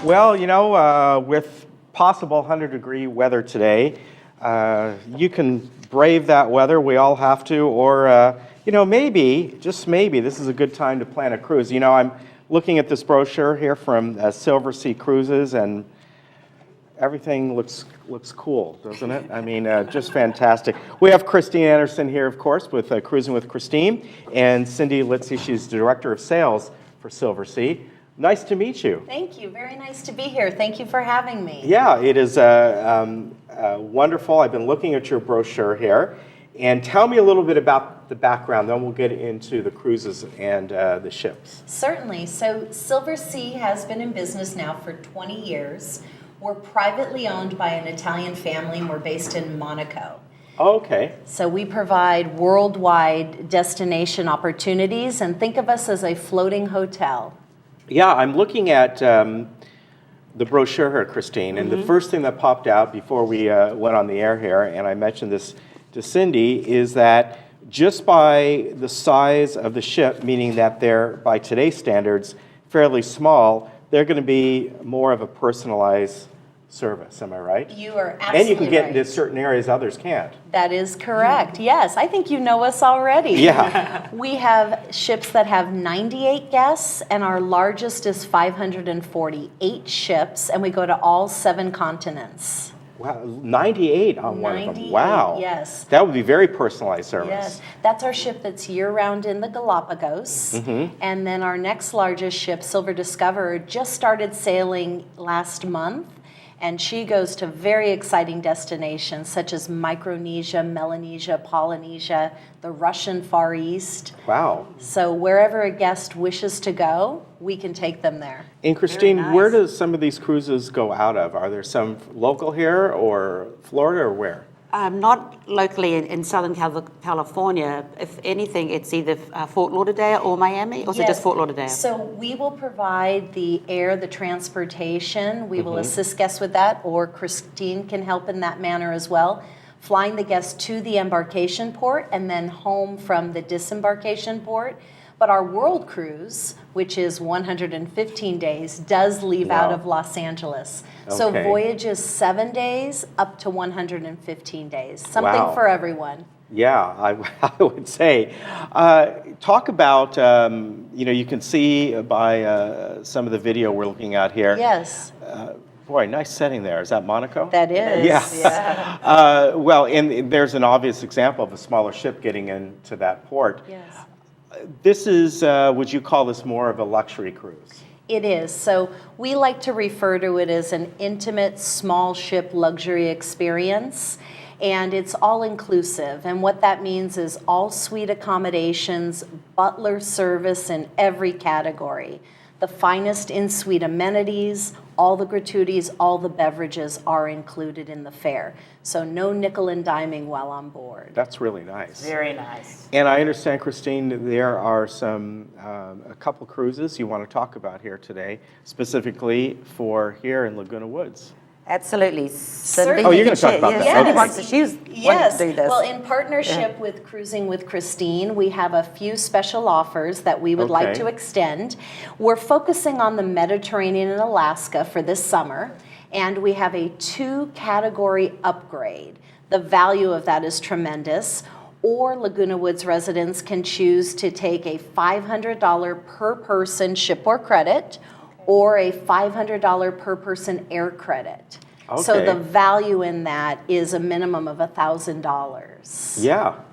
Well, with possible 100-degree weather today, you can brave that weather. We all have to. Or, maybe, just maybe, this is a good time to plan a cruise. I'm looking at this brochure here from Silversea Cruises, and everything looks cool, doesn't it? I mean, just fantastic. We have Christine Anderson here, of course, with Cruising with Christine, and Cindy Litzy, she's the Director of Sales for Silversea. Nice to meet you. Thank you. Very nice to be here. Thank you for having me. Yeah, it is wonderful. I've been looking at your brochure here. And tell me a little bit about the background, then we'll get into the cruises and the ships. Certainly. So Silversea has been in business now for 20 years. We're privately owned by an Italian family, and we're based in Monaco. Okay. So we provide worldwide destination opportunities, and think of us as a floating hotel. Yeah, I'm looking at the brochure here, Christine, and the first thing that popped out before we went on the air here, and I mentioned this to Cindy, is that just by the size of the ship, meaning that they're, by today's standards, fairly small, they're going to be more of a personalized service. Am I right? You are absolutely And you can get right. into certain areas others can't. That is correct. Yes, I think you know us already. Yeah. We have ships that have 98 guests, and our largest is 548 ships, and we go to all 7 continents. Wow, 98 on one of them. 98, Wow. yes. That would be very personalized service. Yes, that's our ship that's year-round in the Galapagos. And then our next largest ship, Silver Discoverer, just started sailing last month. And she goes to very exciting destinations such as Micronesia, Melanesia, Polynesia, the Russian Far East. Wow. So wherever a guest wishes to go, we can take them there. And Christine, Very nice. where does some of these cruises go out of? Are there some local here or Florida or where? Not locally in Southern California. If anything, it's either Fort Lauderdale or Miami, or is it Yes. just Fort Lauderdale? So we will provide the air, the transportation. We will assist guests with that, or Christine can help in that manner as well. Flying the guests to the embarkation port and then home from the disembarkation port. But our world cruise, which is 115 days, does leave out Wow. of Los Angeles. So Okay. voyage is 7 days up to 115 days. Something Wow. for everyone. Yeah, I would say. Talk about, you can see by some of the video we're looking at here. Yes, Boy, nice setting there. Is that Monaco? that is. Yeah. Well, and there's an obvious example of a smaller ship getting into that port. Yes. This is, would you call this more of a luxury cruise? It is. So we like to refer to it as an intimate, small ship luxury experience. And it's all inclusive. And what that means is all suite accommodations, butler service in every category. The finest in-suite amenities, all the gratuities, all the beverages are included in the fare. So no nickel and diming while on board. That's really nice. Very nice. And I understand, Christine, there are a couple cruises you want to talk about here today, specifically for here in Laguna Woods. Absolutely. Certainly. Oh, you're going to talk about that. Cindy Okay. wants to, she was wanting Yes. to do this. Well, in partnership with Cruising with Christine, we have a few special offers that we would like Okay. to extend. We're focusing on the Mediterranean and Alaska for this summer, and we have a 2-category upgrade. The value of that is tremendous. Or Laguna Woods residents can choose to take a $500 per person shipboard credit or a $500 per person air credit. So Okay. the value in that is a minimum of $1,000.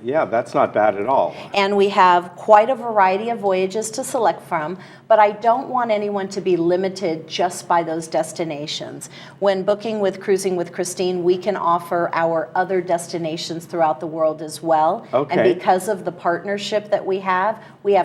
Yeah, that's not bad at all. And we have quite a variety of voyages to select from, but I don't want anyone to be limited just by those destinations. When booking with Cruising with Christine, we can offer our other destinations throughout the world as well. Okay. And because of the partnership that we have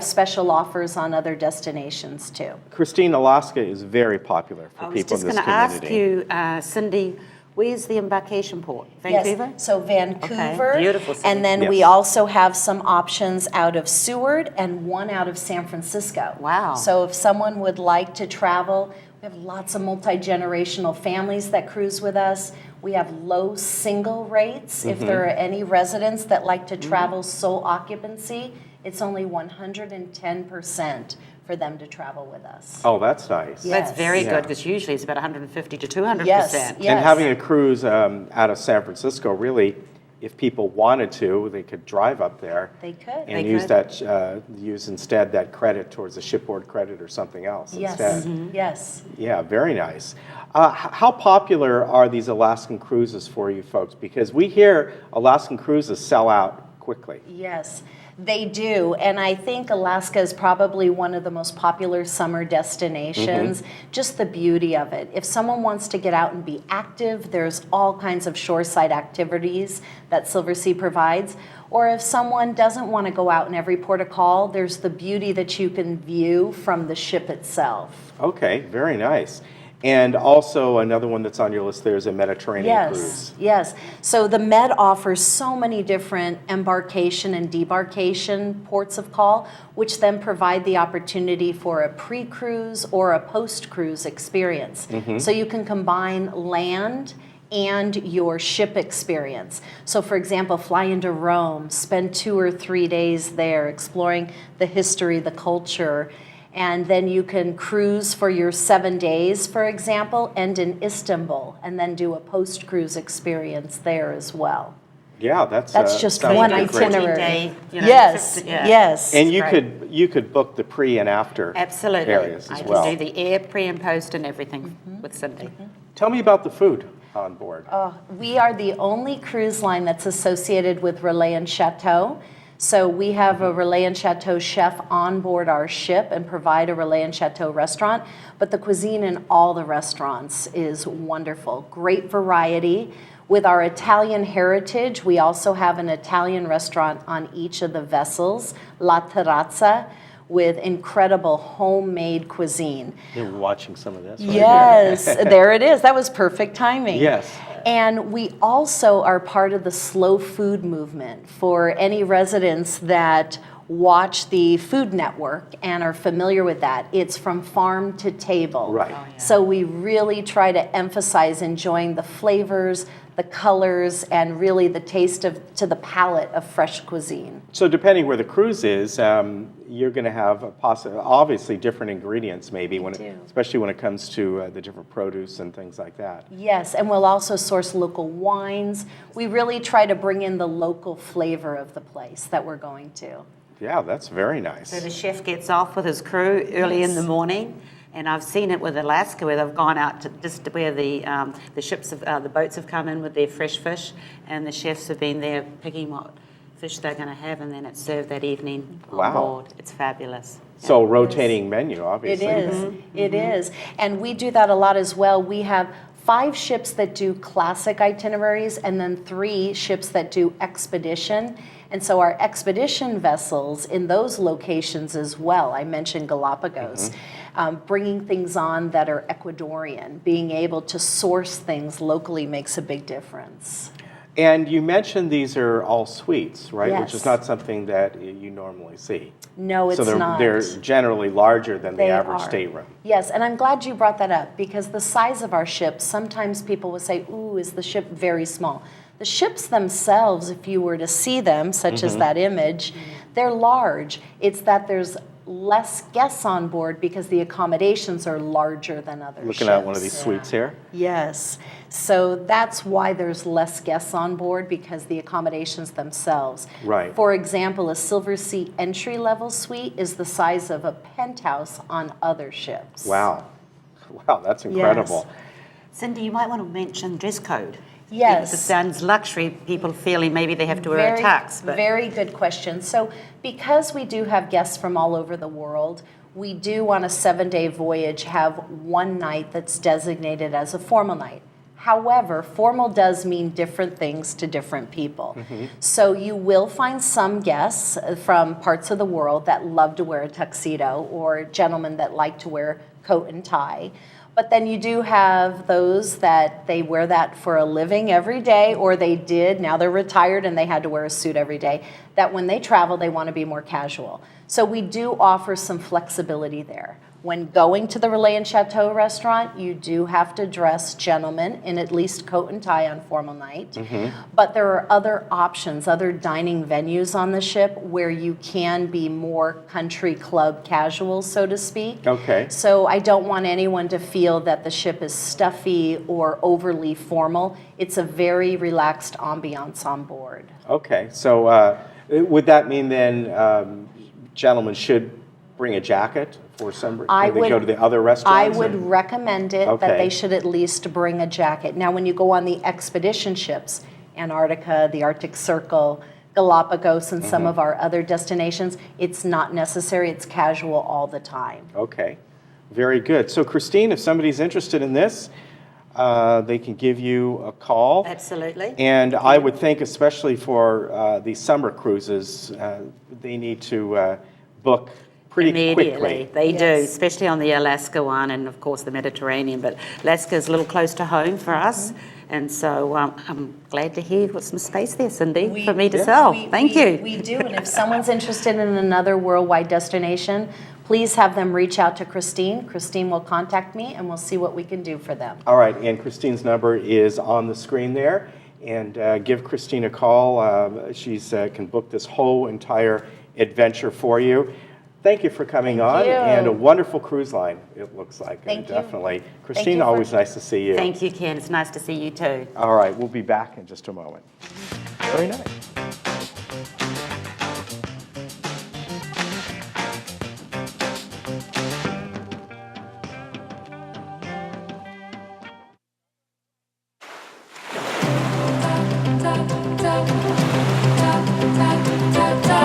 special offers on other destinations too. Christine, Alaska is very popular for I was people just in going this to ask community. you, Cindy, where's the embarkation port? Vancouver? Yes, so Vancouver. Okay, beautiful city. And then we Yes. also have some options out of Seward and one out of San Francisco. Wow. So if someone would like to travel, we have lots of multi-generational families that cruise with us. We have low single rates. If there are any residents that like to travel sole occupancy, It's only 110% for them to travel with us. Oh, that's nice. Yeah. That's very Yeah. good because usually it's about 150 to 200%. Yes, And yes. having a cruise out of San Francisco, really, if people wanted to, they could drive up there They could. and They use could. that use instead that credit towards a shipboard credit or something else Yes, instead. yes. Yeah, very nice. How popular are these Alaskan cruises for you folks? Because we hear Alaskan cruises sell out quickly. Yes, they do. And I think Alaska is probably one of the most popular summer destinations. Just the beauty of it. If someone wants to get out and be active, there's all kinds of shoreside activities that Silversea provides. Or if someone doesn't want to go out in every port of call, there's the beauty that you can view from the ship itself. Okay, very nice. And also another one that's on your list there is a Mediterranean cruise. Yes. So the Med offers so many different embarkation and debarkation ports of call, which then provide the opportunity for a pre-cruise or a post-cruise experience. So you can combine land and your ship experience. So for example, fly into Rome, spend 2 or 3 days there exploring the history, the culture, and then you can cruise for your 7 days, for example, end in Istanbul, and then do a post-cruise experience there as well. Yeah, That's just sounds one like a great- itinerary. 14-day, you know, Yes, trip to- yeah. yes. And you Great. you could book the pre and after Absolutely. areas as I well. can do the air, pre and post and everything with Cindy. Tell me about the food on board. We are the only cruise line that's associated with Relais and Chateau. So we have a Relais and Chateau chef on board our ship and provide a Relais and Chateau restaurant. But the cuisine in all the restaurants is wonderful. Great variety. With our Italian heritage, we also have an Italian restaurant on each of the vessels, La Terrazza, with incredible homemade cuisine. You're watching some of this. Right Yes, there it is. That was perfect timing. Yes. And we also are part of the slow food movement for any residents that watch the Food Network and are familiar with that. It's from farm to table. Right. So we really try to emphasize enjoying the flavors, the colors, and really the taste to the palate of fresh cuisine. So depending where the cruise is, you're going to have obviously different ingredients maybe, do. especially when it comes to the different produce and things like that. Yes, and we'll also source local wines. We really try to bring in the local flavor of the place that we're going to. Yeah, that's very nice. So the chef gets off with his crew early in the morning, and I've seen it with Alaska where they've gone out to just where the ships, the boats have come in with their fresh fish, and the chefs have been there picking what fish they're going to have, and then it's served that evening on Wow. board. It's fabulous. So rotating menu, obviously. It is. It is. And we do that a lot as well. We have 5 ships that do classic itineraries and then 3 ships that do expedition. And so our expedition vessels in those locations as well, I mentioned Galapagos, bringing things on that are Ecuadorian, being able to source things locally makes a big difference. And you mentioned these are all suites, right? Which Yes. is not something that you normally see. No, it's so not. they're generally larger than the They average are. stateroom. Yes, and I'm glad you brought that up because the size of our ships, sometimes people will say, ooh, is the ship very small? The ships themselves, if you were to see them, such as that image, they're large. It's that there's less guests on board because the accommodations are larger than other ships. Looking at one of these suites here. Yes. So that's why there's less guests on board because the accommodations themselves. Right. For example, a Silversea entry-level suite is the size of a penthouse on other ships. Wow. Wow, that's incredible. Cindy, you might want to mention dress code. Yes. It sounds luxury, people feeling maybe they have to wear a tux. But Very good question. So because we do have guests from all over the world, we do on a 7-day voyage have one night that's designated as a formal night. However, formal does mean different things to different people. So you will find some guests from parts of the world that love to wear a tuxedo or gentlemen that like to wear coat and tie. But then you do have those that they wear that for a living every day, or they did, now they're retired and they had to wear a suit every day, that when they travel, they want to be more casual. So we do offer some flexibility there. When going to the Relais and Chateau restaurant, you do have to dress gentlemen in at least coat and tie on formal night. But there are other options, other dining venues on the ship where you can be more country club casual, so to speak. Okay. So I don't want anyone to feel that the ship is stuffy or overly formal. It's a very relaxed ambiance on board. Okay, so would that mean then gentlemen should bring a jacket for some, when they go to the other I restaurants? would recommend it that Okay. they should at least bring a jacket. Now, when you go on the expedition ships, Antarctica, the Arctic Circle, Galapagos, and some of our other destinations, it's not necessary. It's casual all the time. Okay, very good. So Christine, if somebody's interested in this, they can give you a call. Absolutely. And I would think, especially for these summer cruises, they need to book pretty Immediately. quickly. They do, Yes. especially on the Alaska one and, of course, the Mediterranean. But Alaska is a little close to home for us. And so I'm glad to hear you've got some space there, Cindy, for me to sell. Thank you. We do, and if someone's interested in another worldwide destination, please have them reach out to Christine. Christine will contact me, and we'll see what we can do for them. All right, and Christine's number is on the screen there. And give Christine a call. She's can book this whole entire adventure for you. Thank you for coming on, you. and a wonderful cruise line, it looks like. Thank you. Definitely. Thank Christine, you for- always nice to see you. Thank you, Ken. It's nice to see you too. All right, we'll be back in just a moment. Very nice. Da da da da da da da da